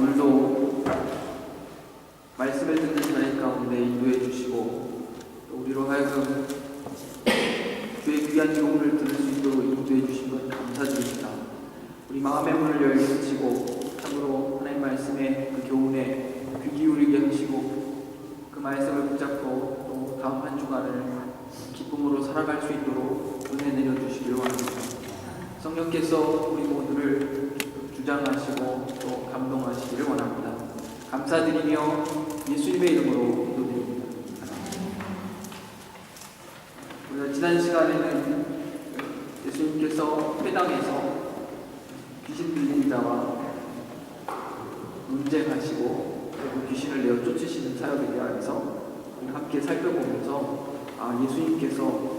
오늘도 말씀을 듣는 자리 가운데 인도해 주시고 또 우리로 하여금 주의 귀한 교훈을 들을 수 있도록 인도해 주신 것 감사드립니다. 우리 마음의 문을 열게 하시고 참으로 하나님 말씀의 그 교훈에 귀 기울이게 하시고 그 말씀을 붙잡고 또 다음 한 주간을 기쁨으로 살아갈 수 있도록 은혜 내려주시기를 원합니다. 성령께서 우리 모두를 주장하시고 또 감동하시기를 원합니다. 감사드리며 예수님의 이름으로 기도드립니다. 우리가 지난 시간에는 예수님께서 회당에서 귀신 들린 자와 논쟁하시고 그리고 귀신을 내어 쫓으시는 사역에 대해서 함께 살펴보면서 예수님께서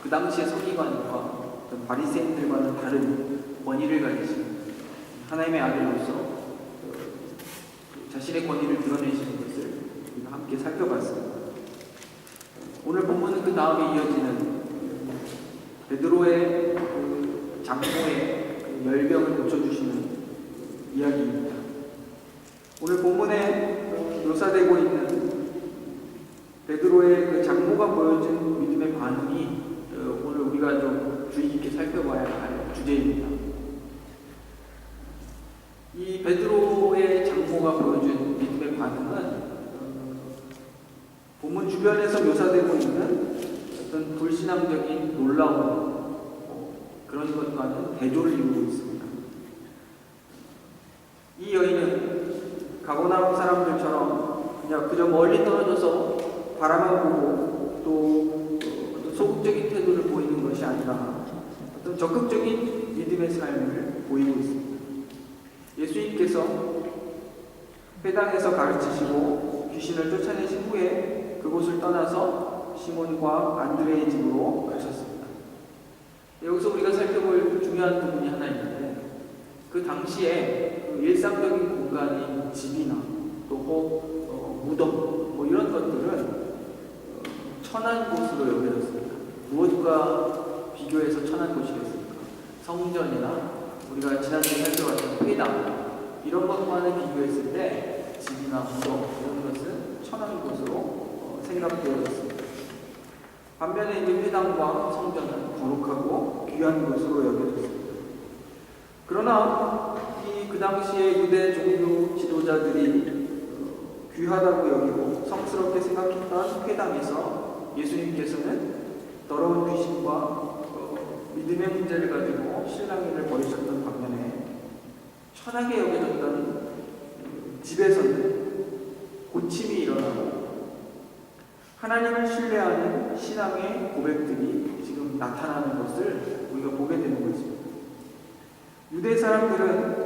그 당시의 서기관과 바리새인들과는 다른 권위를 가지신 하나님의 아들로서 자신의 권위를 드러내시는 것을 우리가 함께 살펴봤습니다. 오늘 본문은 그 다음에 이어지는 베드로의 그 장모의 그 열병을 고쳐주시는 이야기입니다. 오늘 본문에 묘사되고 있는 베드로의 그 장모가 보여준 믿음의 반응이 오늘 우리가 좀 주의 깊게 살펴봐야 할 주제입니다. 이 베드로의 장모가 보여준 믿음의 반응은 본문 주변에서 묘사되고 있는 어떤 불신앙적인 놀라운 그런 것과는 대조를 이루고 있습니다. 이 여인은 가버나움 사람들처럼 그냥 그저 멀리 떨어져서 바라만 보고 또 소극적인 태도를 보이는 것이 아니라 어떤 적극적인 믿음의 삶을 보이고 있습니다. 예수님께서 회당에서 가르치시고 귀신을 쫓아내신 후에 그곳을 떠나서 시몬과 안드레의 집으로 가셨습니다. 여기서 우리가 살펴볼 중요한 부분이 하나 있는데 그 당시에 그 일상적인 공간인 집이나 또 무덤 이런 것들은 천한 곳으로 여겨졌습니다. 무엇과 비교해서 천한 곳이겠습니까? 성전이나 우리가 지난주에 살펴봤던 회당 이런 것과는 비교했을 때 집이나 무덤 이런 것은 천한 곳으로 생각되어졌습니다. 반면에 이제 회당과 성전은 거룩하고 귀한 곳으로 여겨졌습니다. 그러나 그 당시에 유대 종교 지도자들이 귀하다고 여기고 성스럽게 생각했던 회당에서 예수님께서는 더러운 귀신과 믿음의 문제를 가지고 실랑이를 벌이셨던 반면에 천하게 여겨졌던 집에서는 고침이 일어나고 하나님을 신뢰하는 신앙의 고백들이 지금 나타나는 것을 우리가 보게 되는 것입니다. 유대 사람들은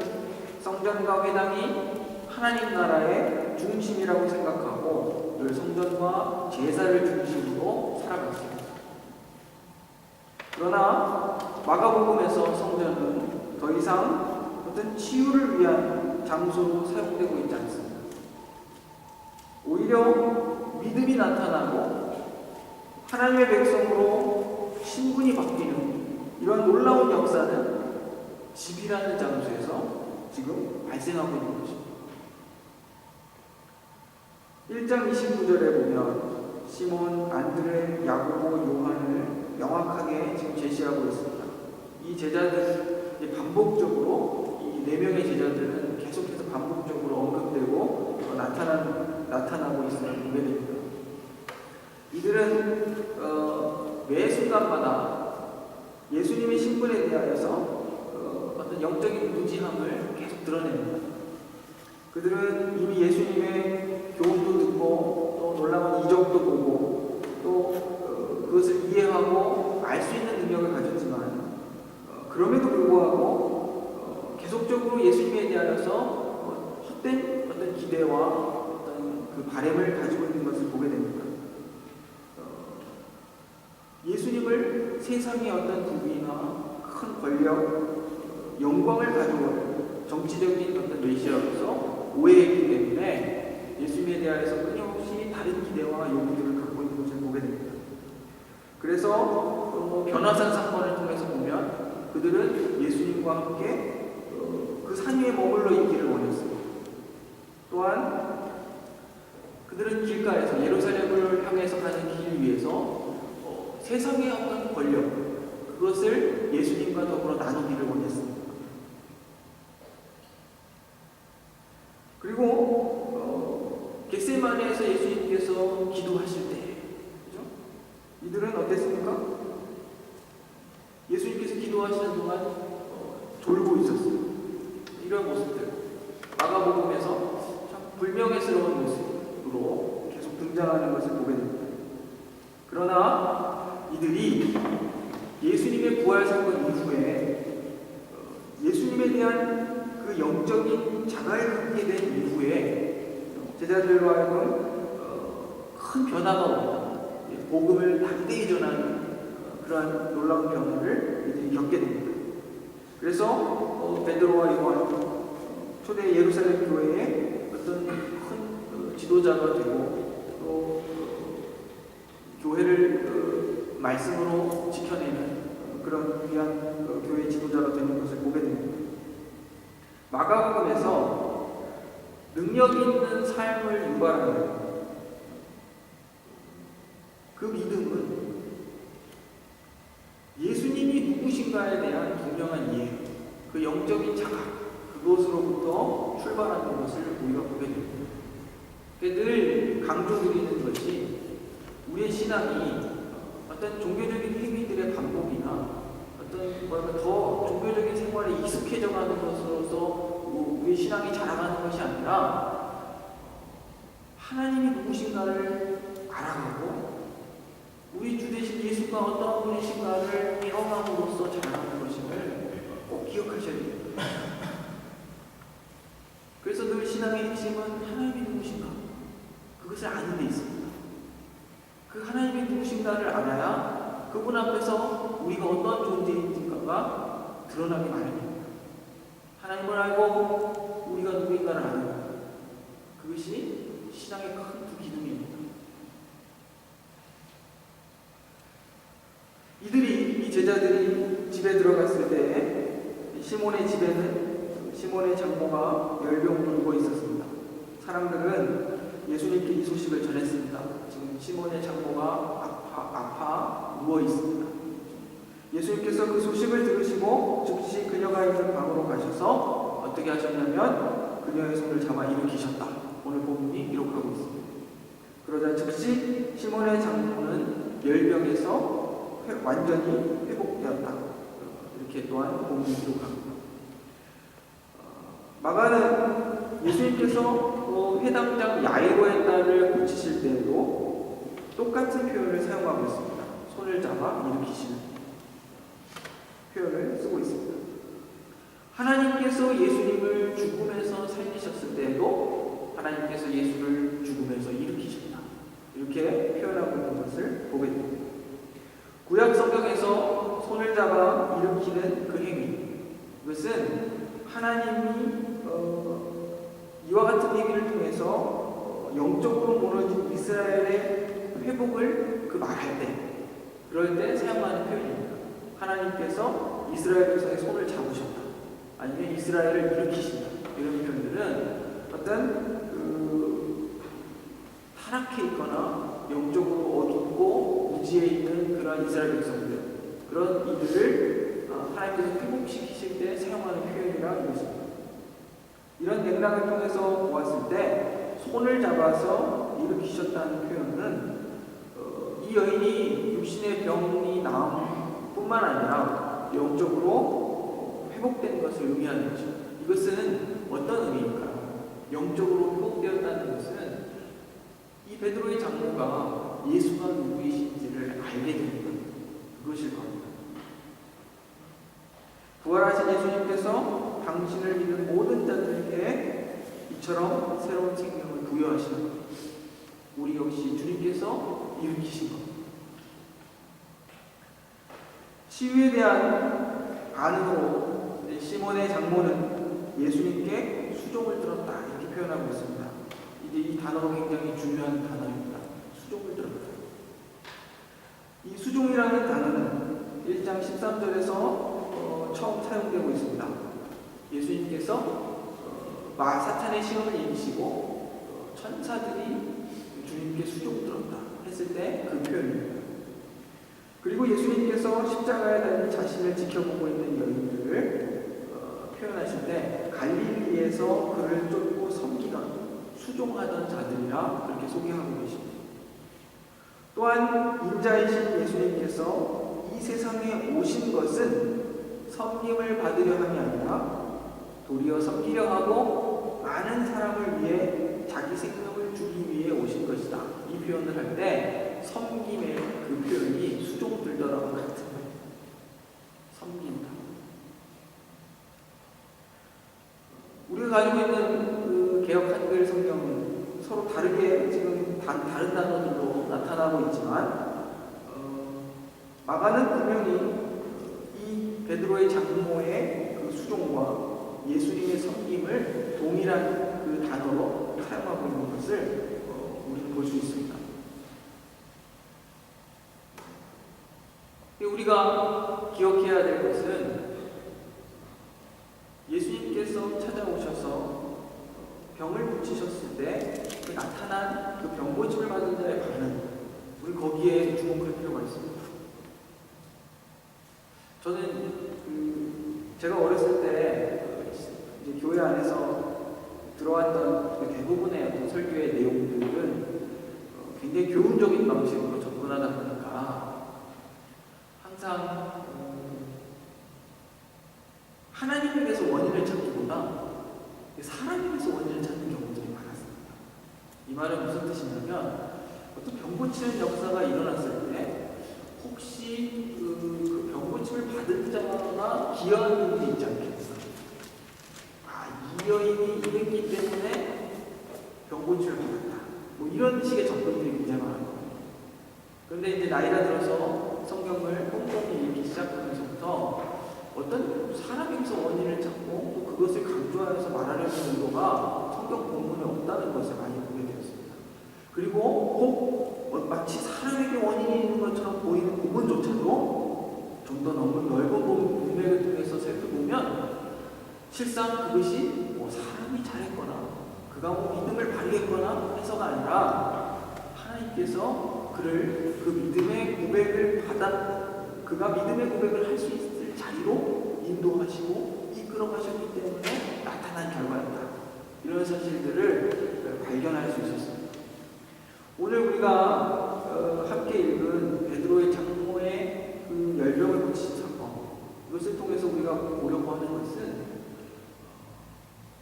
성전과 회당이 하나님 나라의 중심이라고 생각하고 늘 성전과 제사를 중심으로 살아갔습니다. 그러나 마가복음에서 성전은 더 이상 어떤 치유를 위한 장소로 사용되고 있지 않습니다. 오히려 믿음이 나타나고 하나님의 백성으로 신분이 바뀌는 이런 놀라운 역사는 집이라는 장소에서 지금 발생하고 있는 것입니다. 1장 29절에 보면 시몬, 안드레, 야고보, 요한을 명확하게 지금 제시하고 있습니다. 이 제자들 반복적으로 이 네 명의 제자들은 계속해서 반복적으로 언급되고 나타나고 있음을 보게 됩니다. 이들은 매 순간마다 예수님의 신분에 대하여서 어떤 영적인 무지함을 계속 드러냅니다. 그들은 이미 예수님의 교훈도 듣고 또 놀라운 이적도 보고 또 그것을 이해하고 알 수 있는 능력을 가졌지만 그럼에도 불구하고 계속적으로 예수님에 대하여서 헛된 어떤 기대와 어떤 그 바램을 가지고 있는 것을 보게 됩니다. 예수님을 세상의 어떤 부귀나 큰 권력, 영광을 가져올 정치적인 어떤 메시아로서 오해했기 때문에 예수님에 대하여서 끊임없이 다른 기대와 요구들을 갖고 있는 것을 보게 됩니다. 그래서 변화산 사건을 통해서 보면 그들은 예수님과 함께 그 산 위에 머물러 있기를 원했어요. 또한 그들은 길가에서 예루살렘을 향해서 가는 길 위에서 세상의 어떤 권력, 그것을 예수님과 더불어 나누기를 원했습니다. 그리고 겟세마네에서 예수님께서 기도하실 때, 그죠? 이들은 어땠습니까? 예수님께서 기도하시는 동안 졸고 있었어요. 이런 모습들, 마가복음에서 참 불명예스러운 모습으로 계속 등장하는 것을 보게 됩니다. 그러나 이들이 예수님의 부활 사건 이후에 예수님에 대한 그 영적인 자갈을 갖게 된 이후에 제자들로 하여금 큰 변화가 옵니다. 복음을 담대히 전하는 그러한 놀라운 변화를 이들이 겪게 됩니다. 그래서 베드로와 요한, 초대 예루살렘 교회의 어떤 큰 지도자가 되고 또 교회를 말씀으로 지켜내는 그런 귀한 교회 지도자가 되는 것을 보게 됩니다. 마가복음에서 능력 있는 삶을 유발하는 그 믿음은 예수님이 누구신가에 대한 분명한 이해, 그 영적인 자각, 그것으로부터 출발하는 것을 우리가 보게 됩니다. 늘 강조드리는 것이 우리의 신앙이 어떤 종교적인 행위들의 반복이나 어떤 더 종교적인 생활에 익숙해져 가는 것으로서 우리의 신앙이 자라가는 것이 아니라 하나님이 누구신가를 알아가고 우리 주 되신 예수가 어떤 분이신가를 경험함으로써 자라나는 것임을 꼭 기억하셔야 됩니다. 그래서 늘 신앙의 핵심은 하나님이 누구신가, 그것을 아는 데 있습니다. 그 하나님이 누구신가를 알아야 그분 앞에서 우리가 어떤 존재인가가 드러나기 마련입니다. 하나님을 알고 우리가 누구인가를 아는 것, 그것이 신앙의 큰 두 기둥입니다. 이 제자들이 집에 들어갔을 때 시몬의 집에는 시몬의 장모가 열병 돌고 있었습니다. 사람들은 예수님께 이 소식을 전했습니다. 지금 시몬의 장모가 아파 누워 있습니다. 예수님께서 그 소식을 들으시고 즉시 그녀가 있는 방으로 가셔서 어떻게 하셨냐면 그녀의 손을 잡아 일으키셨다. 오늘 본문이 기록하고 있습니다. 그러자 즉시 시몬의 장모는 열병에서 완전히 회복되었다. 이렇게 또한 본문이 기록합니다. 마가는 예수님께서 회당장 야이로의 딸을 고치실 때에도 똑같은 표현을 사용하고 있습니다. 손을 잡아 일으키시는 표현을 쓰고 있습니다. 하나님께서 예수님을 죽음에서 살리셨을 때에도 하나님께서 예수를 죽음에서 일으키셨다. 이렇게 표현하고 있는 것을 보게 됩니다. 구약 성경에서 손을 잡아 일으키는 그 행위, 그것은 하나님이 이와 같은 행위를 통해서 영적으로 무너진 이스라엘의 회복을 말할 때, 그럴 때 사용하는 표현입니다. 하나님께서 이스라엘 백성의 손을 잡으셨다, 아니면 이스라엘을 일으키신다. 이런 표현들은 어떤 타락해 있거나 영적으로 어둡고 무지에 있는 그런 이스라엘 백성들, 그런 이들을 하나님께서 회복시키실 때 사용하는 표현이라고 했습니다. 이런 맥락을 통해서 보았을 때 손을 잡아서 일으키셨다는 표현은 이 여인이 육신의 병이 나음 뿐만 아니라 영적으로 회복된 것을 의미하는 것입니다. 이것은 어떤 의미일까요? 영적으로 회복되었다는 것은 이 베드로의 장모가 예수가 누구이신지를 알게 되는 것, 그것일 겁니다. 부활하신 예수님께서 당신을 믿는 모든 자들에게 이처럼 새로운 생명을 부여하시는 것, 우리 역시 주님께서 일으키신 것. 치유에 대한 반응으로 시몬의 장모는 예수님께 수종을 들었다, 이렇게 표현하고 있습니다. 이제 이 단어가 굉장히 중요한 단어입니다. 수종을 들었다. 이 수종이라는 단어는 1장 13절에서 처음 사용되고 있습니다. 예수님께서 주님께서 사탄의 시험을 이기시고 천사들이 주님께 수종들었다 했을 때 그 표현입니다. 그리고 예수님께서 십자가에 달린 자신을 지켜보고 있는 여인들을 표현하실 때 갈릴리에서 그를 쫓고 섬기던 수종하던 자들이라 그렇게 소개하고 계십니다. 또한 인자이신 예수님께서 이 세상에 오신 것은 섬김을 받으려 함이 아니라 도리어 섬기려 하고 많은 사람을 위해 자기 생명을 주기 위해 오신 것이다. 이 표현을 할 때 섬김의 그 표현이 수종들더라고 같은 거예요. 섬긴다. 우리가 가지고 있는 그 개역 한글 성경은 서로 다르게 지금 다른 단어들로 나타나고 있지만 마가는 분명히 이 베드로의 장모의 그 수종과 예수님의 섬김을 동일한 그 단어로 사용하고 있는 것을 우리는 볼 수 있습니다. 우리가 기억해야 될 것은 예수님께서 찾아오셔서 병을 고치셨을 때 그 나타난 그 병 고침을 받은 자의 반응, 우리 거기에 주목할 필요가 있습니다. 저는 제가 어렸을 때 이제 교회 안에서 들어왔던 대부분의 어떤 설교의 내용들은 굉장히 교훈적인 방식으로 접근하다 보니까 항상 하나님에게서 원인을 찾기보다 사람에게서 원인을 찾는 경우들이 많았습니다. 이 말은 무슨 뜻이냐면 어떤 병 고치는 역사가 일어났을 때 혹시 그 병 고침을 받은 자가 기여한 분이 있지 않겠어? 이 여인이 이랬기 때문에 병 고침을 받았다. 뭐 이런 식의 접근들이 굉장히 많은 거예요. 그런데 이제 나이가 들어서 성경을 꼼꼼히 읽기 시작하면서부터 어떤 사람에게서 원인을 찾고 또 그것을 강조하여서 말하려는 의도가 성경 본문에 없다는 것을 많이 보게 되었습니다. 그리고 꼭 마치 사람에게 원인이 있는 것처럼 보이는 부분조차도 좀 더 너무 넓은 문맥을 통해서 살펴보면 실상 그것이 사람이 잘했거나 그가 믿음을 발휘했거나 해서가 아니라 하나님께서 그를 그 믿음의 고백을 그가 믿음의 고백을 할 수 있을 자리로 인도하시고 이끌어가셨기 때문에 나타난 결과였다. 이런 사실들을 발견할 수 있었습니다. 오늘 우리가 함께 읽은 베드로의 장모의 그 열병을 고친 사건, 이것을 통해서 우리가 보려고 하는 것은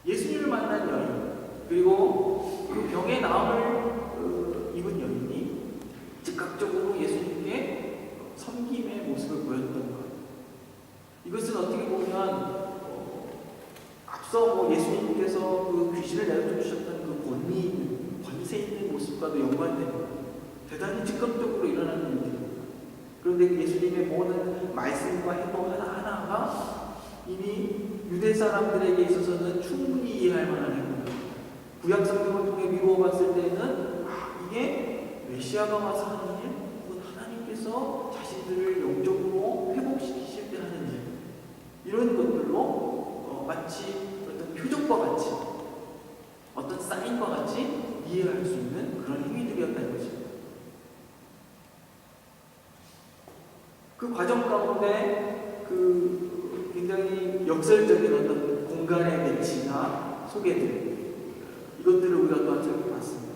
예수님을 만난 여인, 그리고 그 병의 나음을 입은 여인이 즉각적으로 예수님께 섬김의 모습을 보였던 것. 이것은 어떻게 보면 앞서 예수님께서 그 귀신을 내쫓으셨던 그 권세 있는 모습과도 연관됩니다. 대단히 즉각적으로 일어나는 일들입니다. 그런데 예수님의 모든 말씀과 행동 하나하나가 이미 유대 사람들에게 있어서는 충분히 이해할 만한 행동입니다. 구약 성경을 통해 미루어 봤을 때는 이게 메시아가 와서 하는 일, 혹은 하나님께서 자신들을 영적으로 회복시키실 때 하는 일, 이런 것들로 마치 어떤 표적과 같이, 어떤 사인과 같이 이해할 수 있는 그런 행위들이었다는 것입니다. 그 과정 가운데 그 굉장히 역설적인 어떤 공간의 배치나 소개들, 이것들을 우리가 또한 살펴봤습니다.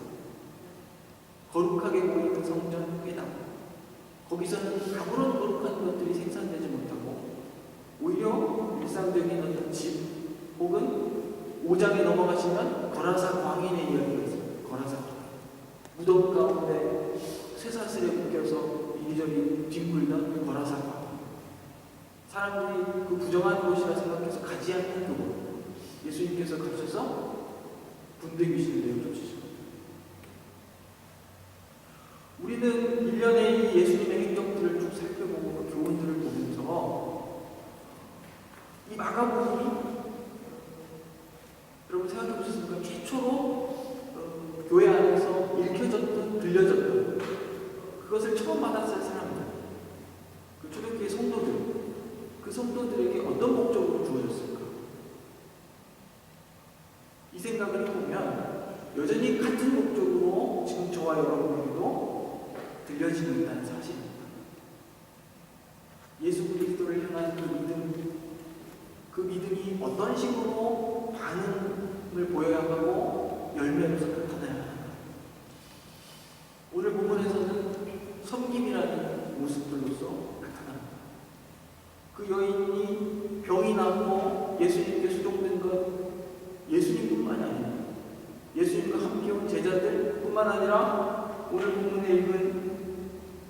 거룩하게 보이는 성전 회당, 거기서는 아무런 거룩한 것들이 생산되지 못하고 오히려 일상적인 어떤 집 혹은 5장에 넘어가시면 거라사 광인의 이야기가 있습니다. 거라사 광인, 무덤 가운데 쇠사슬에 묶여서 이리저리 뒹굴던 거라사 광인, 사람들이 그 부정한 곳이라 생각해서 가지 않는 그곳, 예수님께서 가셔서 군대 귀신을 내쫓으십니다. 우리는 1년의 이 예수님의 행동들을 쭉 살펴보고 교훈들을 보면서 이 마가복음이 여러분 생각해 보셨습니까? 최초로 교회 안에서 읽혀졌던, 들려졌던 그것을 처음 받았을 사람들, 그 초대교회 성도들, 그 성도들에게 어떤 목적으로 주어졌을까? 생각을 해보면 여전히 같은 목적으로 지금 저와 여러분에게도 들려지고 있다는 사실입니다. 예수 그리스도를 향한 그 믿음이 어떤 식으로 반응을 보여야 하고 열매로서 나타나야 하는가. 오늘 본문에서는 섬김이라는 모습들로서 나타납니다. 그 여인이 병이 나고 예수님께 수종된 것 예수님뿐만이 아닙니다. 예수님과 함께 온 제자들뿐만 아니라 오늘 본문에 읽은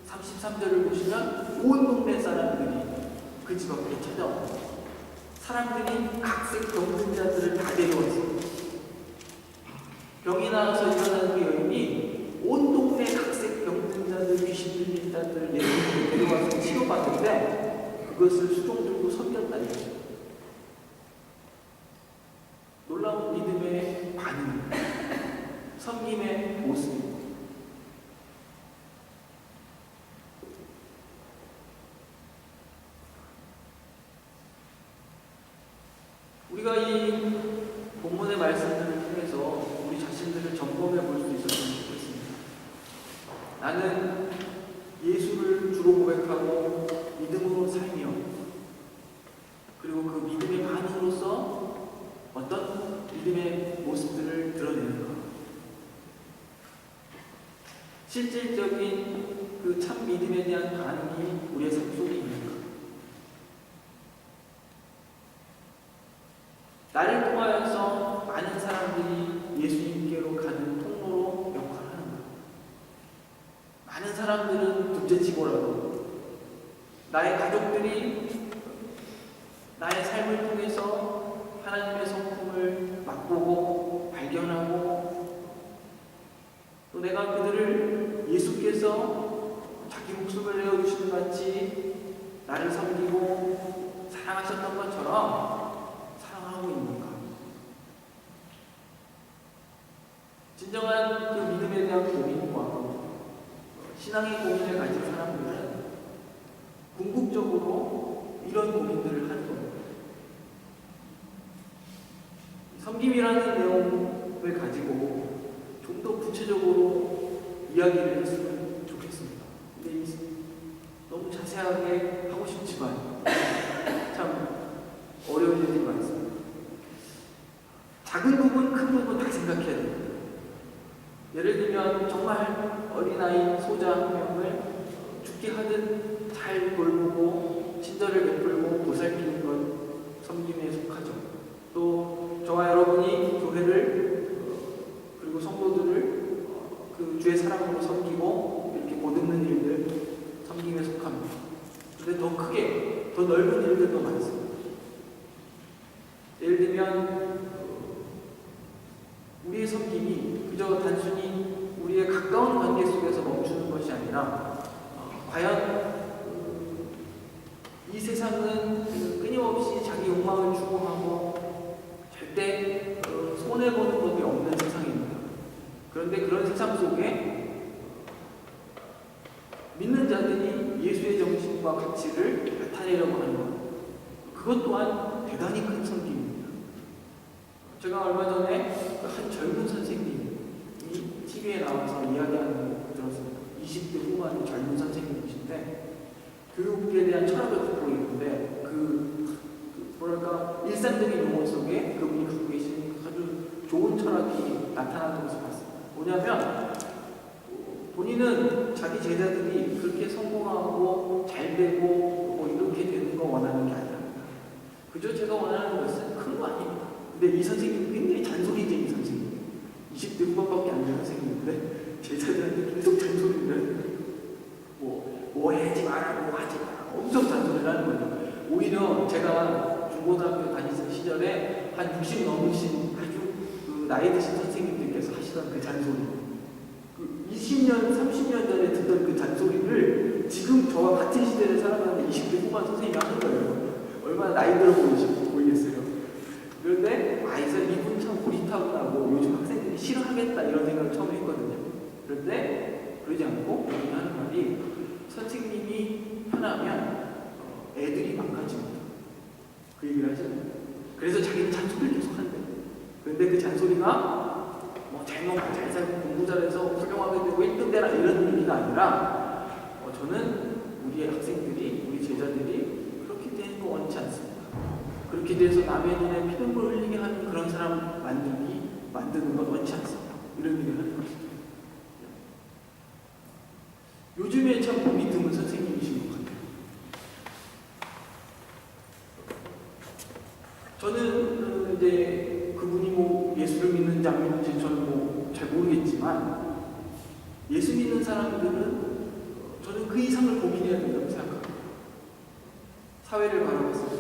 33절을 보시면 온 동네 사람들이 그 집 앞에 찾아옵니다. 사람들이 각색 병든 자들을 다 데려왔습니다. 병이 나서 일어나는 그 여인이 온 동네 각색 병든 자들, 귀신 들린 자들을 예수님께 데려와서 치료받는데 그것을 수종 들고 섬겼다는 거죠. 놀라운 믿음의 반응, 섬김의 모습입니다. 우리가 이 본문의 말씀들을 통해서 우리 자신들을 점검해 볼 수 있었으면 좋겠습니다. 나는 예수를 주로 고백하고 믿음으로 살며 그리고 그 믿음의 반응으로서 어떤 믿음의 모습들을 드러내는가. 실질적인 그 참 믿음에 대한 반응이 우리의 삶 속에 있는가. 나를 통하여서 많은 사람들이 예수님께로 가는 통로로 역할을 하는가. 많은 사람들은 둘째치고라도 나의 가족들이 나의 삶을 통해서 하나님의 성품을 맛보고 발견하고 또 내가 그들을 예수께서 자기 목숨을 내어주시는 같이 나를 섬기고 사랑하셨던 것처럼 사랑하고 있는가. 진정한 그 믿음에 대한 고민과 신앙의 고민을 가진 사람들은 궁극적으로 이런 고민들을 하는 겁니다. 섬김이라는 내용을 가지고 좀 더 구체적으로 이야기를 했으면 좋겠습니다. 근데 너무 자세하게 하고 싶지만 참 어려운 일이 많습니다. 작은 부분, 큰 부분 다 생각해야 됩니다. 예를 들면 정말 어린아이 소자 한 명을 죽게 하듯 잘 돌보고 친절을 베풀고 보살피는 것 섬김에 속하죠. 또 저와 여러분이 교회를 그리고 성도들을 그 주의 사랑으로 섬기고 이렇게 보듬는 일들 섬김에 속합니다. 근데 더 크게 더 넓은 일들도 많습니다. 예를 들면 우리의 섬김이 그저 단순히 우리의 가까운 관계 속에서 멈추는 것이 아니라 과연 이 세상은 끊임없이 자기 욕망을 추구하고 절대 손해보는 법이 없는 세상입니다. 그런데 그런 세상 속에 믿는 자들이 예수의 정신과 가치를 나타내려고 하는 것, 그것 또한 대단히 큰 섬김입니다. 제가 얼마 전에 한 젊은 선생님이 TV에 나와서 이야기하는 거 들었습니다. 20대 후반의 젊은 선생님이신데 교육에 대한 철학을 갖고 있는데 뭐랄까 일상적인 용어 속에 그분이 갖고 계신 아주 좋은 철학이 나타나는 것을 봤습니다. 뭐냐면 본인은 자기 제자들이 그렇게 성공하고 잘 되고 뭐 이렇게 되는 거 원하는 게 아니라 그저 제가 원하는 것은 큰 거 아닙니다. 근데 이 선생님은 굉장히 잔소리쟁이 선생님이에요. 20대 후반밖에 안 되는 선생님인데 제자들한테 계속 잔소리를 해요. 뭐 하지 마라, 뭐 하지 마라. 엄청 잔소리를 하는 거예요. 오히려 제가 중고등학교 다니던 시절에 한 60 넘으신 아주 그 나이 드신 선생님들께서 하시던 그 잔소리, 그 20년, 30년 전에 듣던 그 잔소리를 지금 저와 같은 시대를 살아가는 20대 후반 선생님이 하는 거예요. 얼마나 나이 들어 보이겠어요. 그런데 이분 참 고리타분하고 요즘 학생들이 싫어하겠다 이런 생각을 처음 했거든요. 그런데 그러지 않고 여기 하는 말이 선생님이 편하면 애들이 망가집니다. 그 얘기를 하잖아요. 그래서 자기는 잔소리를 계속 한대요. 그런데 그 잔소리가 뭐 잘 먹고 잘 살고 공부 잘해서 훌륭하게 되고 1등 되라 이런 의미가 아니라 저는 우리 학생들이, 우리 제자들이 그렇게 되는 거 원치 않습니다. 그렇게 돼서 남의 눈에 피눈물 흘리게 하는 그런 사람 만드는 건 원치 않습니다. 이런 얘기를 하는 것이죠. 요즘에 참 보기 드문 선생님이신 것 같아요. 저는 이제 그분이 뭐 예수를 믿는지 안 믿는지 저는 뭐 잘 모르겠지만 예수 믿는 사람들은 저는 그 이상을 고민해야 된다고 생각합니다. 사회를 바라봤을 때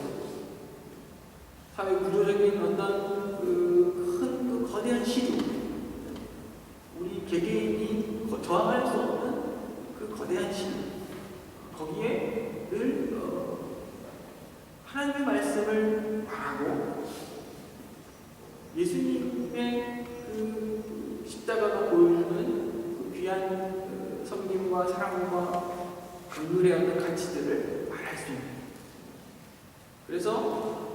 사회 구조적인 어떤 큰 거대한 시조, 우리 개개인이 저항할 수 없는 그 거대한 시조, 거기에 늘 하나님의 말씀을 말하고 예수님의 그 십자가가 보여주는 그 귀한 섬김과 사랑과 긍휼의 어떤 가치들을 말할 수 있는, 그래서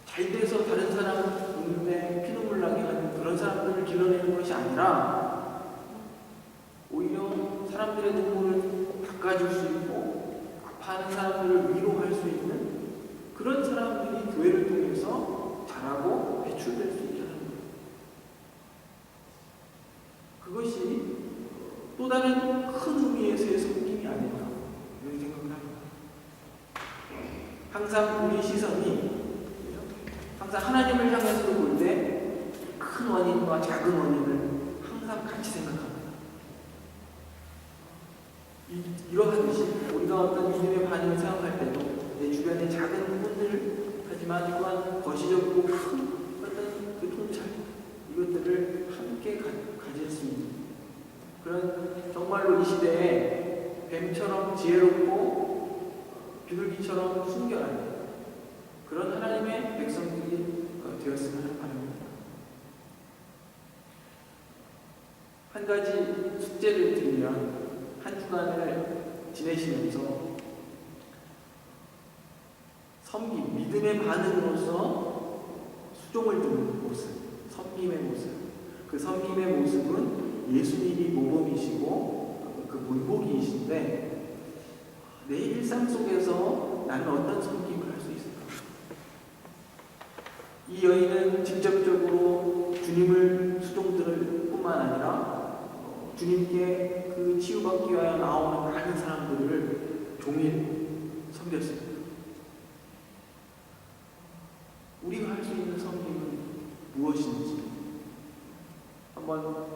잘 돼서 다른 사람 눈에 피눈물 나게 하는 그런 사람들을 길러내는 것이 아니라 오히려 사람들의 눈물을 닦아줄 수 있고 아파하는 사람들을 위로할 수 있는 그런 사람들이 교회를 통해서 자라고 배출될 수 있게 하는 거예요. 그것이 또 다른 큰 의미에서의 섬김이 아닐까 이런 생각을 합니다. 항상 우리 시선이 항상 하나님을 향해서 볼 때 큰 원인과 작은 원인을 항상 같이 생각합니다. 이러하듯이 우리가 어떤 믿음의 반응을 생각할 때도 내 주변의 작은 부분들 하지만 또한 거시적이고 큰 어떤 그 통찰, 이것들을 함께 가질 수 있는 그런, 정말로 이 시대에 뱀처럼 지혜롭고 비둘기처럼 순결한 그런 하나님의 백성들이 되었으면 하는 바람입니다. 한 가지 숙제를 드리면, 한 주간을 지내시면서 섬김, 믿음의 반응으로서 수종을 두는 모습, 섬김의 모습, 그 섬김의 모습은 예수님이 모범이시고 그 문복이신데 내 일상 속에서 나는 어떤 섬김을 할 수 있을까? 이 여인은 직접적으로 주님을 수종들을 뿐만 아니라 주님께 그 치유받기 위하여 나오는 많은 사람들을 종일 섬겼습니다. 우리가 할 수 있는 섬김은 무엇인지 한번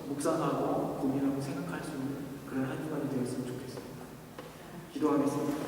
묵상하고 고민하고 생각할 수 있는 그런 한 주간이 되었으면 좋겠습니다. 기도하겠습니다.